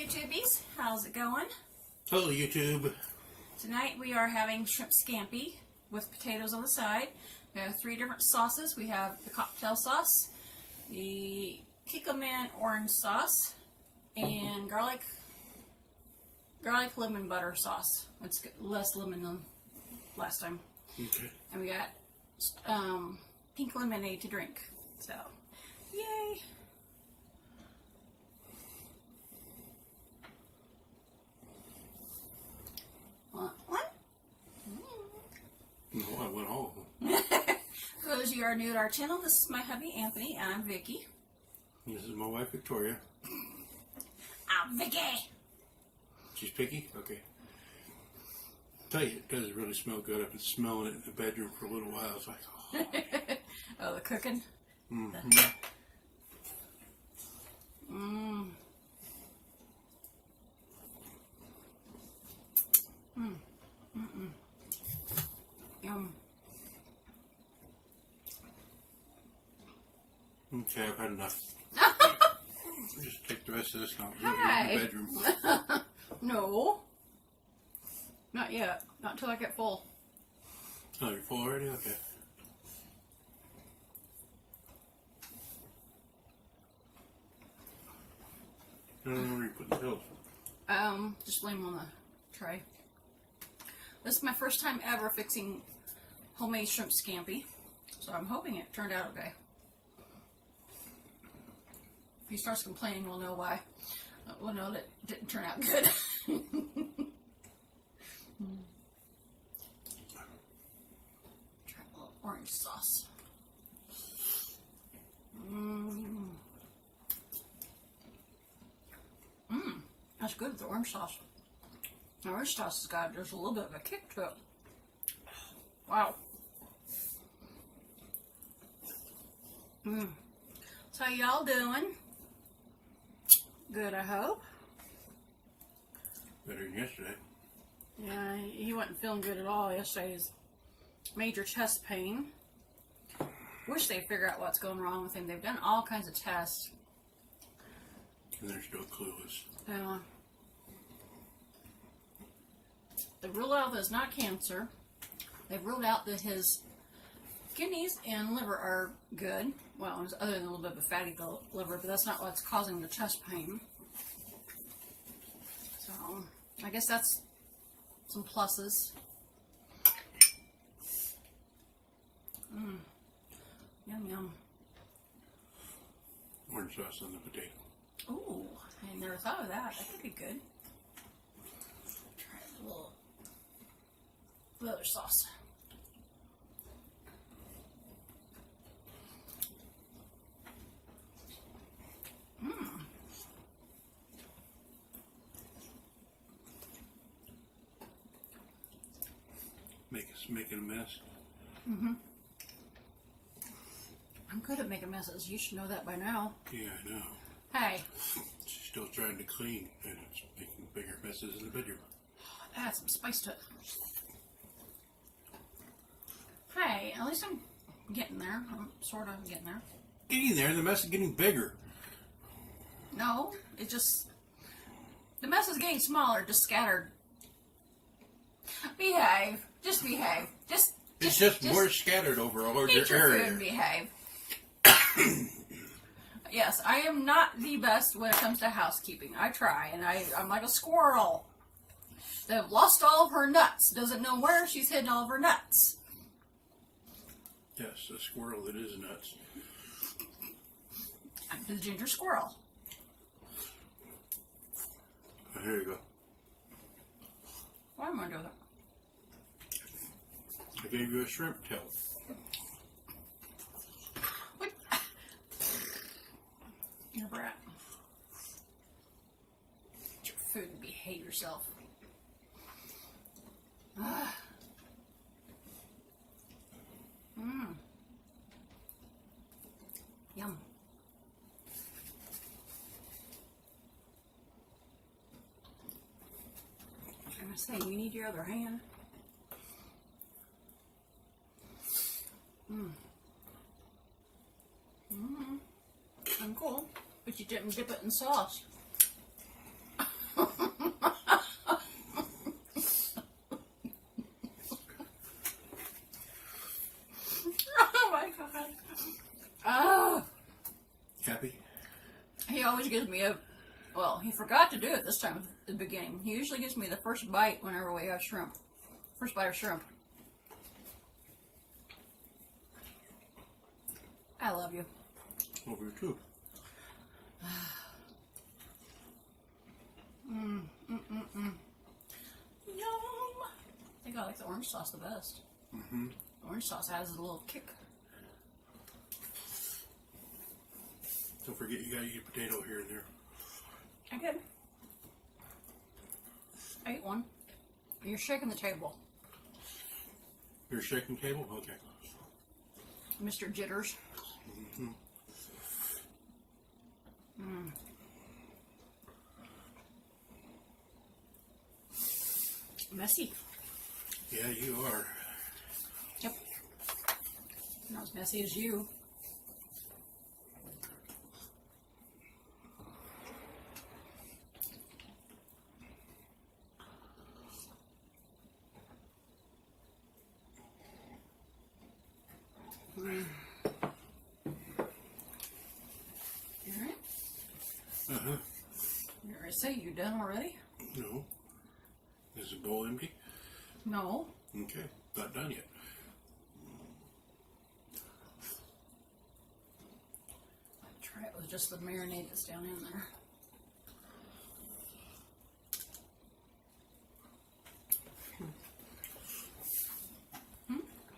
YouTubies, how's it going? Hello YouTube. Tonight we are having shrimp scampi with potatoes on the side. We have 3 different sauces. We have the cocktail sauce, the kikkoman orange sauce, and garlic lemon butter sauce. It's less lemon than last time. Okay. And we got pink lemonade to drink. So, yay! Want one? No, I want all of them. For those of you who are new to our channel, this is my hubby Anthony, and I'm Vicky. This is my wife Victoria. I'm Vicky. She's picky? Okay. Tell you, it does really smell good. I've been smelling it in the bedroom for a little while. It's like, oh. Oh, the cooking? Mm-hmm. Mmm. Mmm. Mm-mm. Yum. Okay, I've had enough. Just take the rest of this now. Hi. In the bedroom. No. Not yet. Not until I get full. Oh, you're full already? Okay. I don't know where you put the pills. Just lay them on the tray. This is my first time ever fixing homemade shrimp scampi, so I'm hoping it turned out okay. If he starts complaining, we'll know why. We'll know that it didn't turn out good. Try a little orange sauce. Mmm. Mmm. That's good with the orange sauce. The orange sauce has got just a little bit of a kick to it. Wow. Mmm. So how y'all doing? Good, I hope. Better than yesterday. Yeah, he wasn't feeling good at all yesterday. His major chest pain. Wish they'd figure out what's going wrong with him. They've done all kinds of tests. And they're still clueless. Yeah. They ruled out that it's not cancer. They've ruled out that his kidneys and liver are good. Well, other than a little bit of a fatty liver, but that's not what's causing the chest pain. So, I guess that's some pluses. Mmm. Yum, yum. Orange sauce on the potato. Ooh, I never thought of that. That could be good. Try a little other sauce. Mmm. Making a mess. Mm-hmm. I'm good at making messes. You should know that by now. Yeah, I know. Hey. She's still trying to clean, and it's making bigger messes in the bedroom. Add some spice to it. Hey, at least I'm getting there. I'm sort of getting there. Getting there, the mess is getting bigger. No, it just... The mess is getting smaller, just scattered. Behave. Just behave. It's just more scattered over a larger eat your area. Food and behave. Yes, I am not the best when it comes to housekeeping. I try, and I'm like a squirrel that lost all of her nuts. Doesn't know where she's hidden all of her nuts. Yes, a squirrel that is nuts. I'm the ginger squirrel. Oh, here you go. Why am I doing that? I gave you a shrimp tail. What? You're a brat. Eat your food and behave yourself. Mmm. Yum. I'm gonna say, you need your other hand. Mmm. Mmm. I'm cool. But you didn't dip it in sauce. gives me well, he forgot to do it this time at the beginning. He usually gives me the first bite whenever we have shrimp. First bite of shrimp. I love you. Love you too. Yum! I think I like the orange sauce the best. Mm-hmm. Orange sauce has a little kick. Don't forget you gotta eat a potato here and there. I did. I ate one. You're shaking the table. You're shaking table? Okay. Mr. Jitters. Mm-hmm. Messy. Yeah, you are. Yep. Not as messy as you. Alright. Uh-huh. You ready to say you done already? No. Is the bowl empty? No. Okay. Not done yet. Try it with just the marinade that's down in there.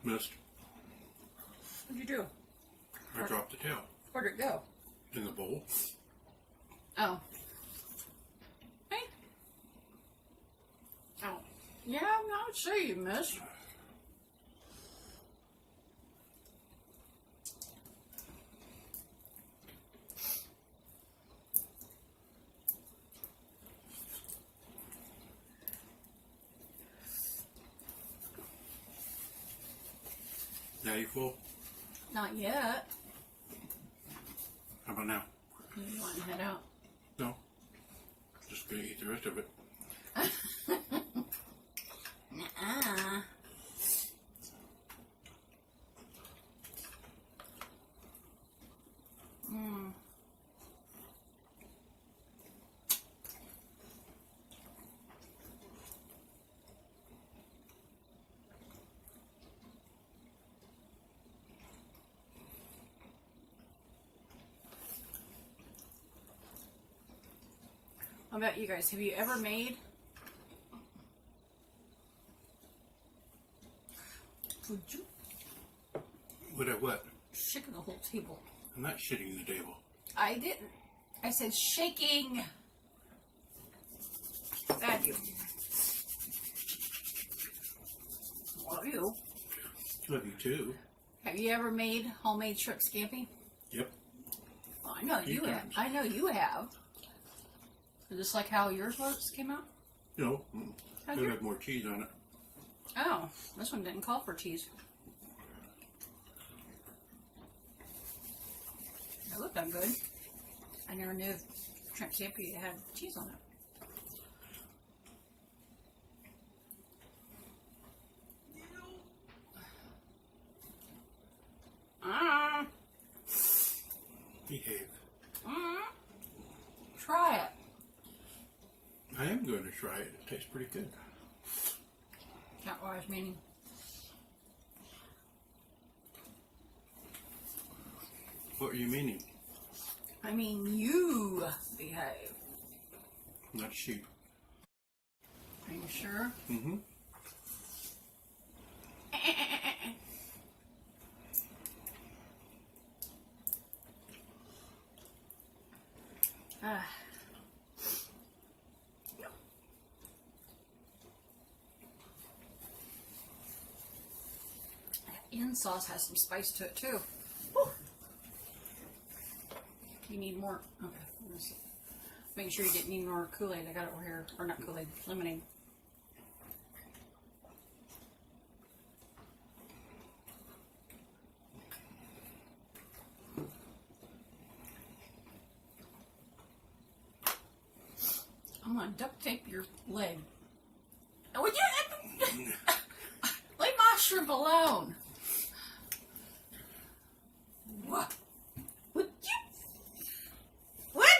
Missed. What'd you do? I dropped the tail. Where'd it go? In the bowl. Oh. Hey. Oh. Yeah, I would say you missed. Now you full? Not yet. How about now? You want to head out? No. Just gonna eat the rest of it. Nuh-uh. How about you guys? Have you ever made? Would you Would I what? shaking the whole table? I'm not shitting the table. I didn't. I said shaking. Bad you. Love you. Love you too. Have you ever made homemade shrimp scampi? Yep. Well, I know you have. times. I know you have. Is this like how yours came out? No. How'd It'll your- have more cheese on it. Oh, this one didn't call for cheese. That looked that good. I never knew shrimp scampi had cheese on it. Behave. Try it. I am going to try it. It tastes pretty good. Not what I was meaning. What are you meaning? I mean, you behave. Not sheep. Are you sure? Mm-hmm. In sauce has some spice to it too. Whew. You need more. Okay. Make sure you didn't need more Kool-Aid. I got it over here. Or not Kool-Aid, lemonade. I'm gonna duct tape your leg. Would you leave my shrimp alone? What? Would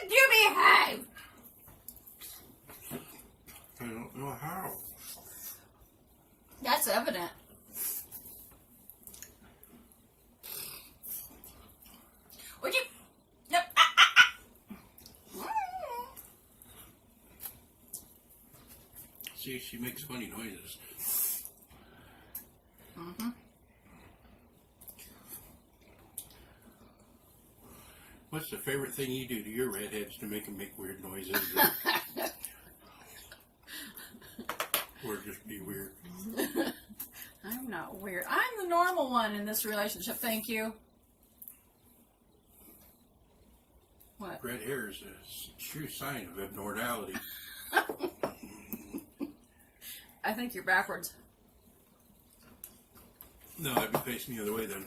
you behave? That's evident. Would you? Nope. See, she makes funny noises. Mm-hmm. What's the favorite thing you do to your redheads to make them make weird noises? Or just be weird? I'm not weird. I'm the normal one in this relationship. Thank you. What? Red hair is a true sign of abnormality. I think you're backwards. No, I'd be facing the other way then.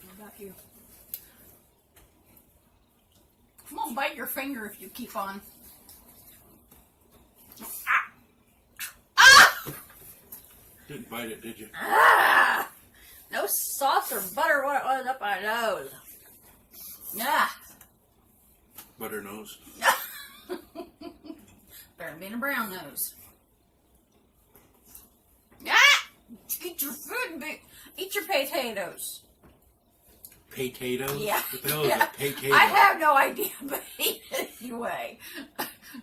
What about you? I'm gonna bite your finger if you keep on. Ah! Ah! Didn't bite it, did you? Ah! No sauce or butter what it was up my nose. Yeah. Butter nose. Better than being a brown nose. Ah! Eat your food and eat your potatoes. Potatoes? Yeah. What the hell is a potato? I have no idea, but eat it anyway.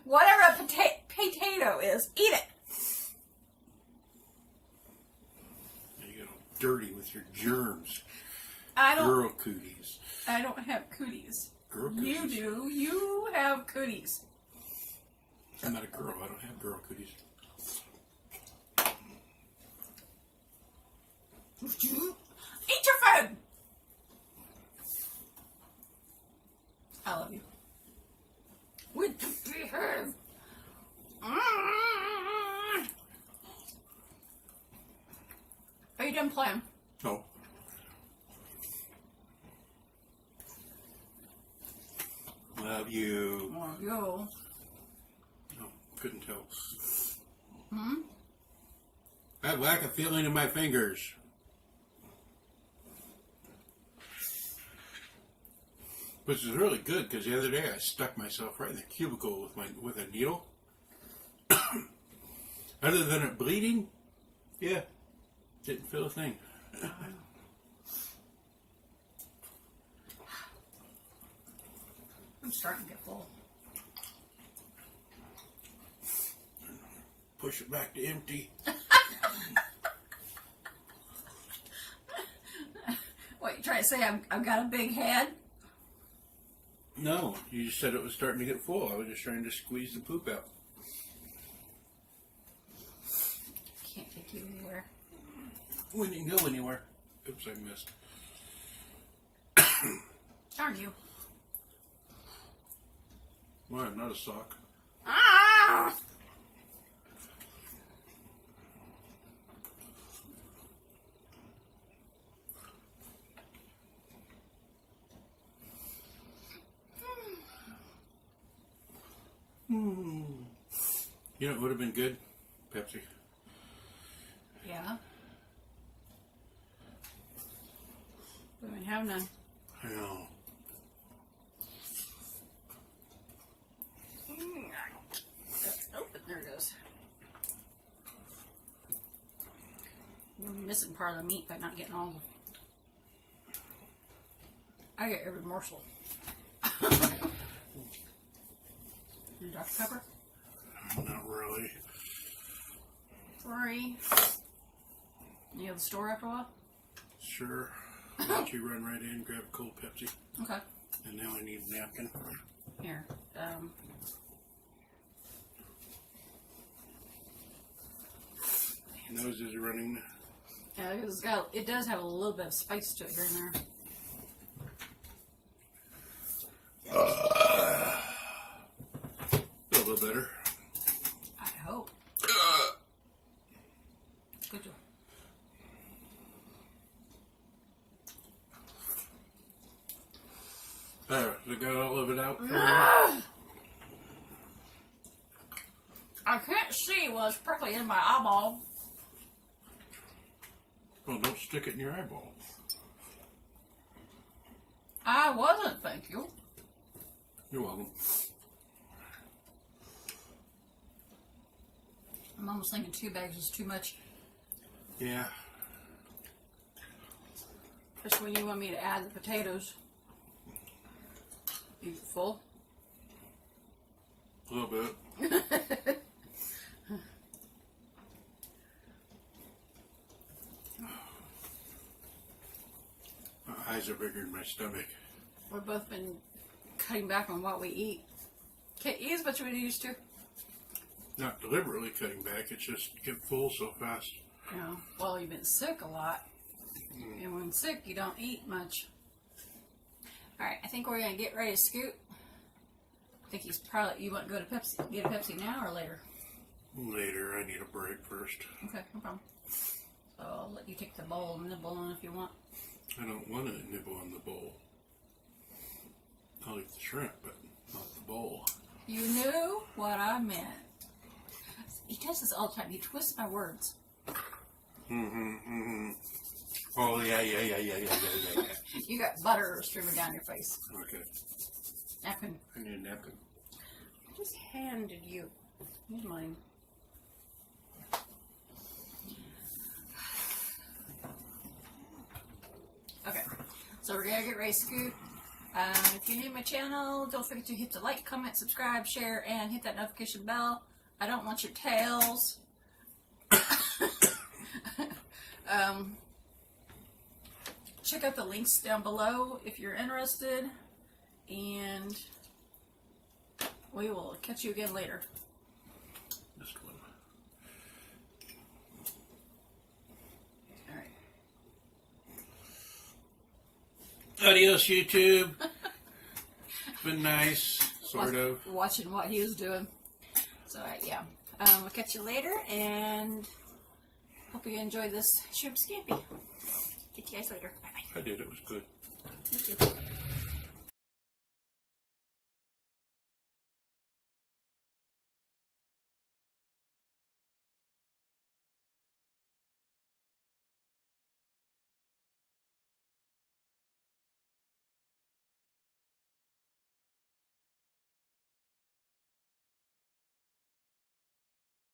Whatever a potato is, eat it. You get all dirty with your germs. Girl cooties. I don't have cooties. Girl cooties. You do. You have cooties. I'm not a girl. I don't have girl cooties. Eat your food. I love you. With the behave. Are you done playing? No. Love you. Love you. No, couldn't tell. Hmm? I have lack of feeling in my fingers. Which is really good because the other day I stuck myself right in the cubicle with a needle. Other than it bleeding, yeah, didn't feel a thing. I'm starting to get full. Push it back to empty. What, you trying to say I've got a big head? No, you just said it was starting to get full. I was just trying to squeeze the poop out. Can't take you anywhere. We didn't go anywhere. Oops, I missed. Darn you. Well, I'm not a sock. Ah! You know what would have been good? Pepsi. Yeah. We don't have none. I know. Open. There it goes. You're missing part of the meat by not getting all of it. I get every morsel. And Dr. Pepper? Not really. Sorry. You have the store after a while? Sure. I'll let you run right in, grab a cold Pepsi. Okay. And now I need a napkin. Here. Noses are running. Yeah, it does have a little bit of spice to it here and there. Feel a little better. I hope. Good job. There, I got all of it out. I can't see what's prickly in my eyeball. Well, don't stick it in your eyeball. I wasn't, thank you. You're welcome. I'm almost thinking 2 bags is too much. Yeah. Especially when you want me to add the potatoes. You full? A little bit. My eyes are bigger than my stomach. We've both been cutting back on what we eat. Can't eat as much as we used to. Not deliberately cutting back, it's just get full so fast. You know, well, you've been sick a lot. And when sick, you don't eat much. Alright, I think we're going to get ready to scoot. I think he's probably, you want to go to Pepsi, get a Pepsi now or later? Later, I need a break first. Okay, no problem. So I'll let you take the bowl and nibble on if you want. I don't want to nibble on the bowl. I'll eat the shrimp, but not the bowl. You knew what I meant. He does this all the time. He twists my words. Oh, yeah. You got butter streaming down your face. Okay. Napkin. I need a napkin. I just handed you. Here's mine. Okay. So we're going to get ready to scoot. If you're new to my channel, don't forget to hit the like, comment, subscribe, share, and hit that notification bell. I don't want your tails. Check out the links down below if you're interested, and we will catch you again later. Just one. Alright. Adios, YouTube. It's been nice, sort of. Watching what he was doing. So, yeah. We'll catch you later, and hope you enjoyed this shrimp scampi. Get you guys later. Bye-bye. I did, it was good. Thank you.